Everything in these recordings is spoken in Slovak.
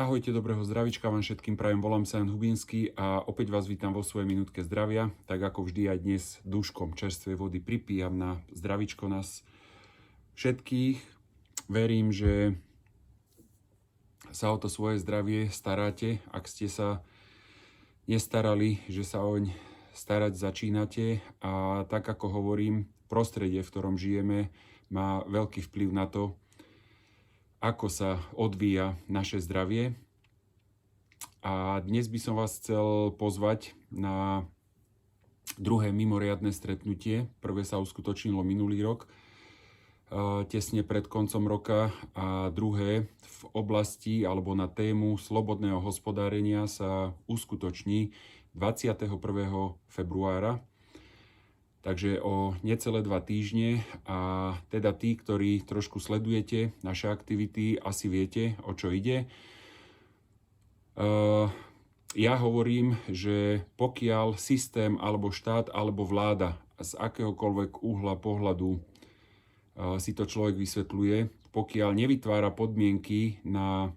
Ahojte, dobrého zdravíčka vám všetkým prajem, volám sa Jan Hubínsky a opäť vás vítam vo svojej minútke zdravia. Tak ako vždy aj dnes dúškom čerstvej vody pripíjam na zdravíčko nás všetkých. Verím, že sa o to svoje zdravie staráte. Ak ste sa nestarali, že sa oň starať začínate. A tak ako hovorím, prostredie, v ktorom žijeme, má veľký vplyv na to, ako sa odvíja naše zdravie. A dnes by som vás chcel pozvať na druhé mimoriadne stretnutie. Prvé sa uskutočnilo minulý rok, tesne pred koncom roka, a druhé v oblasti alebo na tému slobodného hospodárenia sa uskutoční 21. februára. Takže o necelé 2 týždne, a teda tí, ktorí trošku sledujete naše aktivity, asi viete, o čo ide. Ja hovorím, že pokiaľ systém alebo štát alebo vláda z akéhokoľvek uhla pohľadu si to človek vysvetľuje, pokiaľ nevytvára podmienky na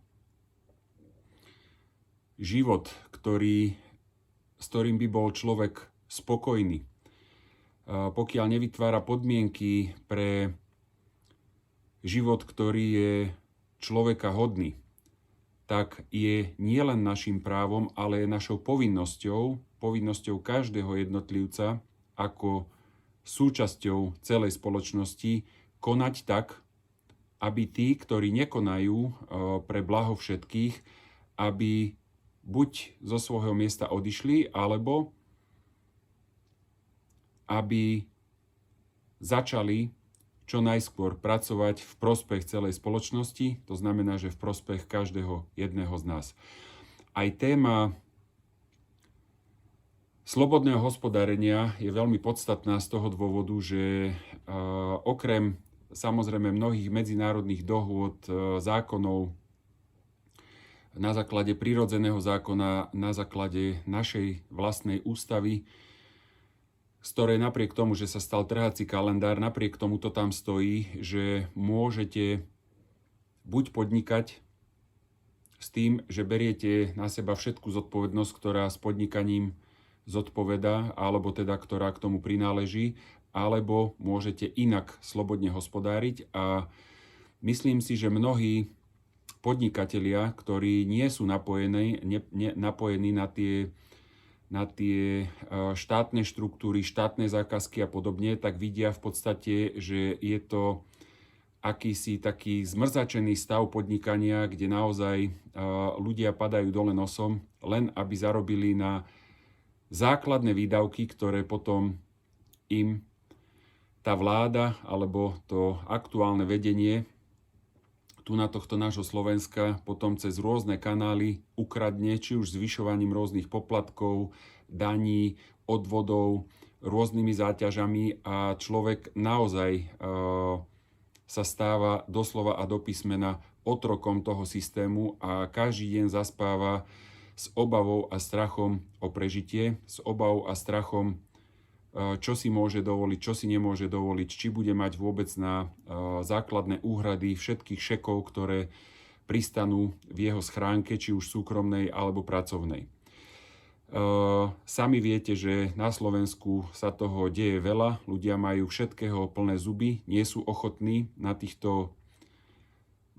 život, s ktorým by bol človek spokojný, pokiaľ nevytvára podmienky pre život, ktorý je človeka hodný, tak je nielen našim právom, ale je našou povinnosťou každého jednotlivca ako súčasťou celej spoločnosti konať tak, aby tí, ktorí nekonajú pre blaho všetkých, aby buď zo svojho miesta odišli, alebo aby začali čo najskôr pracovať v prospech celej spoločnosti, to znamená, že v prospech každého jedného z nás. Aj téma slobodného hospodárenia je veľmi podstatná z toho dôvodu, že okrem samozrejme mnohých medzinárodných dohôd, zákonov, na základe prirodzeného zákona, na základe našej vlastnej ústavy, z ktorej napriek tomu, že sa stal trhací kalendár, napriek tomu to tam stojí, že môžete buď podnikať s tým, že beriete na seba všetku zodpovednosť, ktorá s podnikaním zodpovedá, alebo teda ktorá k tomu prináleží, alebo môžete inak slobodne hospodáriť. A myslím si, že mnohí podnikatelia, ktorí nie sú napojení na tie štátne štruktúry, štátne zákazky a podobne, tak vidia v podstate, že je to akýsi taký zmrzačený stav podnikania, kde naozaj ľudia padajú dole nosom, len aby zarobili na základné výdavky, ktoré potom im tá vláda alebo to aktuálne vedenie tu na tohto nášho Slovenska potom cez rôzne kanály ukradne, či už zvyšovaním rôznych poplatkov, daní, odvodov, rôznymi záťažami, a človek naozaj sa stáva doslova a do písmena otrokom toho systému a každý deň zaspáva s obavou a strachom o prežitie, s obavou a strachom, čo si môže dovoliť, čo si nemôže dovoliť, či bude mať vôbec na základné úhrady všetkých šekov, ktoré pristanú v jeho schránke, či už súkromnej alebo pracovnej. Sami viete, že na Slovensku sa toho deje veľa, ľudia majú všetkého plné zuby, nie sú ochotní na týchto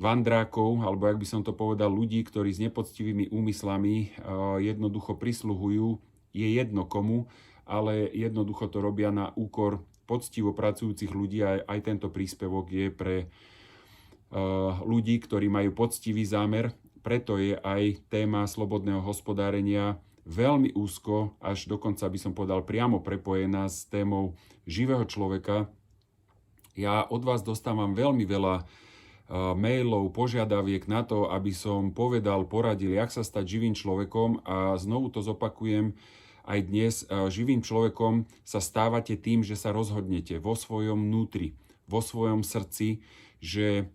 vandrákov, alebo jak by som to povedal, ľudí, ktorí s nepoctivými úmyslami jednoducho prisluhujú, je jedno komu, ale jednoducho to robia na úkor poctivo pracujúcich ľudí, a aj tento príspevok je pre ľudí, ktorí majú poctivý zámer. Preto je aj téma slobodného hospodárenia veľmi úzko, až dokonca by som povedal priamo prepojená s témou živého človeka. Ja od vás dostávam veľmi veľa mailov, požiadaviek na to, aby som povedal, poradil, jak sa stať živým človekom, a znovu to zopakujem, aj dnes živým človekom sa stávate tým, že sa rozhodnete vo svojom vnútri, vo svojom srdci, že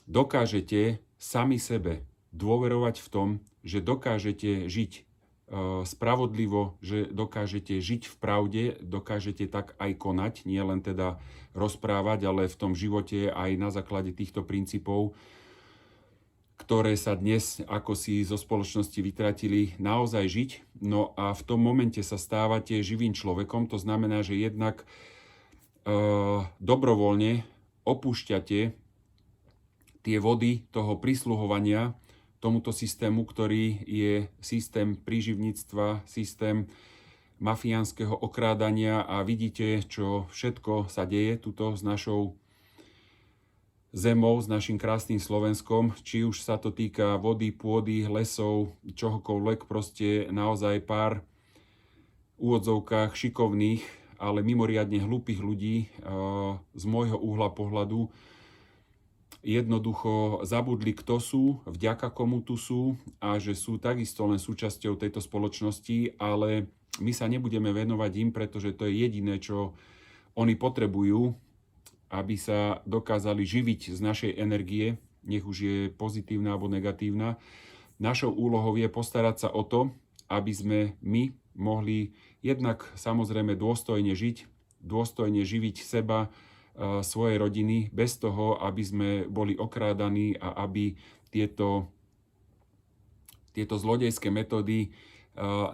dokážete sami sebe dôverovať v tom, že dokážete žiť spravodlivo, že dokážete žiť v pravde, dokážete tak aj konať, nie len teda rozprávať, ale v tom živote aj na základe týchto princípov, ktoré sa dnes ako si zo spoločnosti vytratili, naozaj žiť. No a v tom momente sa stávate živým človekom, to znamená, že jednak dobrovoľne opúšťate tie vody toho prisluhovania tomuto systému, ktorý je systém príživníctva, systém mafiánskeho okrádania a vidíte, čo všetko sa deje tuto s našou zemou, s našim krásnym Slovenskom, či už sa to týka vody, pôdy, lesov, čohokoľvek, proste naozaj pár v úvodzovkách šikovných, ale mimoriadne hlúpych ľudí z môjho uhla pohľadu jednoducho zabudli, kto sú, vďaka komu tu sú a že sú takisto len súčasťou tejto spoločnosti, ale my sa nebudeme venovať im, pretože to je jediné, čo oni potrebujú, aby sa dokázali živiť z našej energie, nech už je pozitívna alebo negatívna. Našou úlohou je postarať sa o to, aby sme my mohli jednak samozrejme dôstojne žiť, dôstojne živiť seba, svojej rodiny, bez toho, aby sme boli okrádaní a aby tieto zlodejské metódy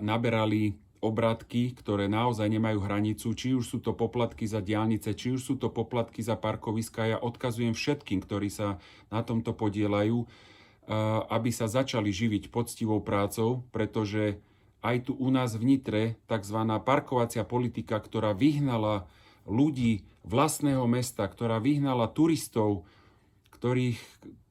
naberali obrátky, ktoré naozaj nemajú hranicu, či už sú to poplatky za diaľnice, či už sú to poplatky za parkoviská. Ja odkazujem všetkým, ktorí sa na tomto podielajú, aby sa začali živiť poctivou prácou, pretože aj tu u nás v Nitre tzv. Parkovacia politika, ktorá vyhnala ľudí vlastného mesta, ktorá vyhnala turistov, ktorých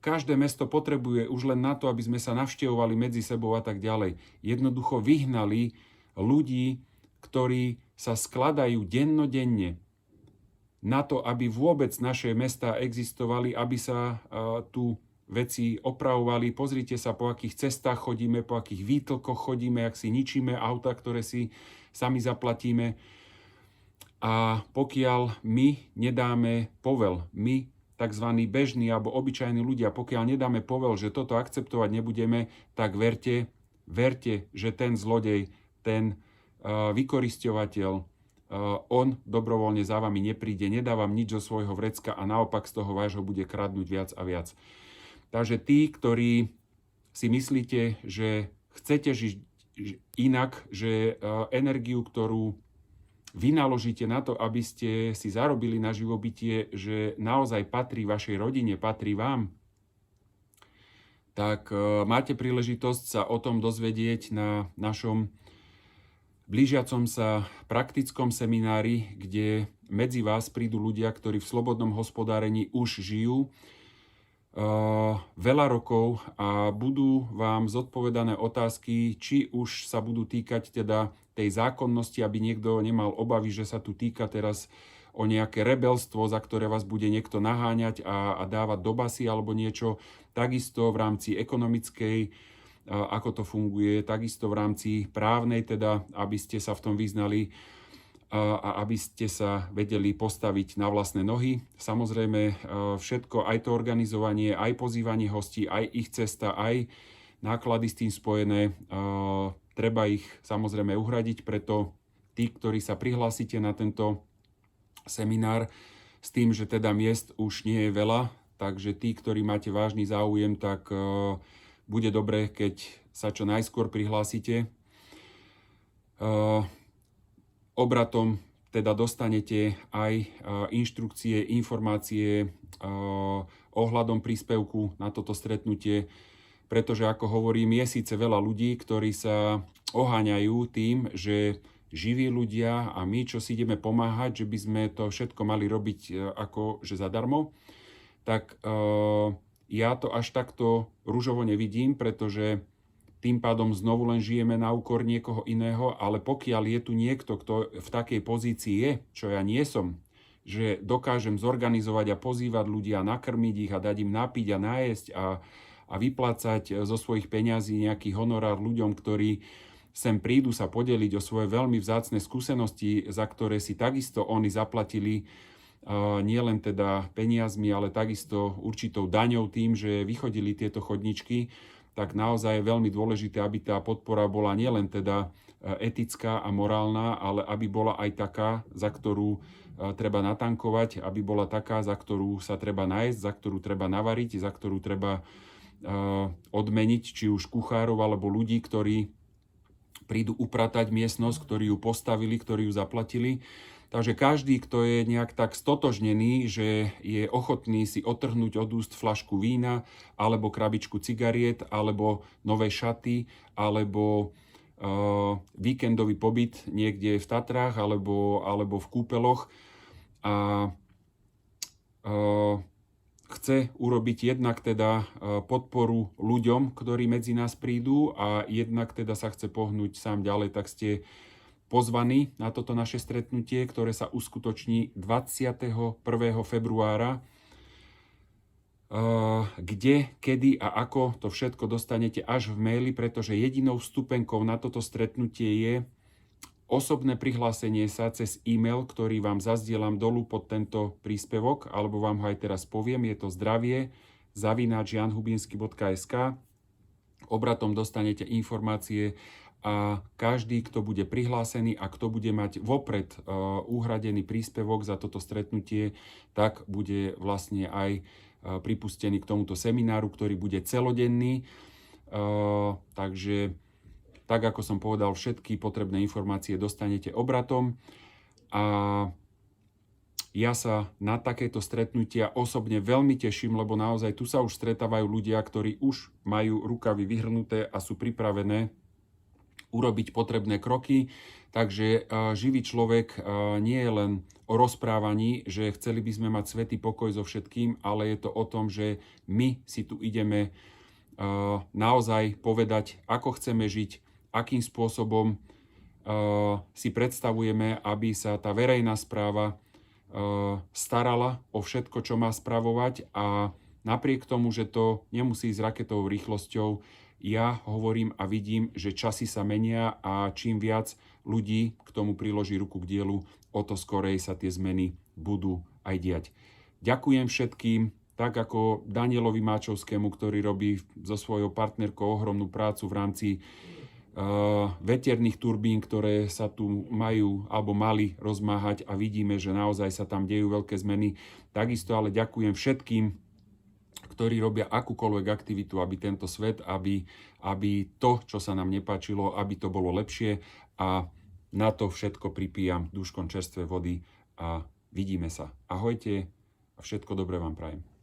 každé mesto potrebuje už len na to, aby sme sa navštevovali medzi sebou a tak ďalej. Jednoducho vyhnali ľudí, ktorí sa skladajú dennodenne na to, aby vôbec naše mestá existovali, aby sa tu veci opravovali. Pozrite sa, po akých cestách chodíme, po akých výtlkoch chodíme, ak si ničíme auta, ktoré si sami zaplatíme. A pokiaľ my nedáme povel, my tzv. Bežní alebo obyčajní ľudia, pokiaľ nedáme povel, že toto akceptovať nebudeme, tak verte, že ten zlodej, ten vykorisťovateľ, on dobrovoľne za vami nepríde, nedá vám nič zo svojho vrecka a naopak z toho vášho bude kradnúť viac a viac. Takže tí, ktorí si myslíte, že chcete žiť inak, že energiu, ktorú vynaložíte na to, aby ste si zarobili na živobytie, že naozaj patrí vašej rodine, patrí vám, tak máte príležitosť sa o tom dozvedieť na našom blížiacom sa praktickom seminári, kde medzi vás prídu ľudia, ktorí v slobodnom hospodárení už žijú veľa rokov a budú vám zodpovedané otázky, či už sa budú týkať teda tej zákonnosti, aby niekto nemal obavy, že sa tu týka teraz o nejaké rebelstvo, za ktoré vás bude niekto naháňať a dávať do basy alebo niečo. Takisto v rámci ekonomickej, ako to funguje, takisto v rámci právnej, teda aby ste sa v tom vyznali a aby ste sa vedeli postaviť na vlastné nohy. Samozrejme všetko, aj to organizovanie, aj pozývanie hostí, aj ich cesta, aj náklady s tým spojené, treba ich samozrejme uhradiť, preto tí, ktorí sa prihlásite na tento seminár s tým, že teda miest už nie je veľa, takže tí, ktorí máte vážny záujem, tak bude dobre, keď sa čo najskôr prihlásite. Obratom teda dostanete aj inštrukcie, informácie ohľadom príspevku na toto stretnutie, pretože ako hovorím, je síce veľa ľudí, ktorí sa oháňajú tým, že živí ľudia a my, čo si ideme pomáhať, že by sme to všetko mali robiť ako že zadarmo, tak ja to až takto ružovo nevidím, pretože tým pádom znovu len žijeme na úkor niekoho iného, ale pokiaľ je tu niekto, kto v takej pozícii je, čo ja nie som, že dokážem zorganizovať a pozývať ľudia, nakrmiť ich a dať im napiť a nájsť a vyplácať zo svojich peňazí nejaký honorár ľuďom, ktorí sem prídu sa podeliť o svoje veľmi vzácne skúsenosti, za ktoré si takisto oni zaplatili nielen teda peniazmi, ale takisto určitou daňou tým, že vychodili tieto chodničky, tak naozaj je veľmi dôležité, aby tá podpora bola nielen teda etická a morálna, ale aby bola aj taká, za ktorú treba natankovať, aby bola taká, za ktorú sa treba nájsť, za ktorú treba navariť, za ktorú treba odmeniť či už kuchárov alebo ľudí, ktorí prídu upratať miestnosť, ktorí ju postavili, ktorí ju zaplatili. Takže každý, kto je nejak tak stotožnený, že je ochotný si otrhnúť od úst fľašku vína, alebo krabičku cigariet, alebo nové šaty, alebo víkendový pobyt niekde v Tatrách, alebo v kúpeloch a chce urobiť jednak teda podporu ľuďom, ktorí medzi nás prídu a jednak teda sa chce pohnúť sám ďalej, tak ste pozvaní na toto naše stretnutie, ktoré sa uskutoční 21. februára. Kde, kedy a ako to všetko dostanete až v maili, pretože jedinou vstupenkou na toto stretnutie je osobné prihlásenie sa cez e-mail, ktorý vám zazdielam dolu pod tento príspevok, alebo vám ho aj teraz poviem, je to zdravie@janhubinsky.sk. Obratom dostanete informácie a každý, kto bude prihlásený a kto bude mať vopred uhradený príspevok za toto stretnutie, tak bude vlastne aj pripustený k tomuto semináru, ktorý bude celodenný. Takže tak, ako som povedal, všetky potrebné informácie dostanete obratom a ja sa na takéto stretnutia osobne veľmi teším, lebo naozaj tu sa už stretávajú ľudia, ktorí už majú rukavy vyhrnuté a sú pripravené urobiť potrebné kroky. Takže živý človek nie je len o rozprávaní, že chceli by sme mať svätý pokoj so všetkým, ale je to o tom, že my si tu ideme naozaj povedať, ako chceme žiť, akým spôsobom si predstavujeme, aby sa tá verejná správa starala o všetko, čo má spravovať a napriek tomu, že to nemusí ísť raketovou rýchlosťou, ja hovorím a vidím, že časy sa menia a čím viac ľudí k tomu priloží ruku k dielu, o to skorej sa tie zmeny budú aj diať. Ďakujem všetkým, tak ako Danielovi Máčovskému, ktorý robí so svojou partnerkou ohromnú prácu v rámci veterných turbín, ktoré sa tu majú alebo mali rozmáhať a vidíme, že naozaj sa tam dejú veľké zmeny. Takisto ale ďakujem všetkým, ktorí robia akúkoľvek aktivitu, aby tento svet, aby to, čo sa nám nepáčilo, aby to bolo lepšie a na to všetko pripíjam dúškom čerstvej vody a vidíme sa. Ahojte a všetko dobré vám prajem.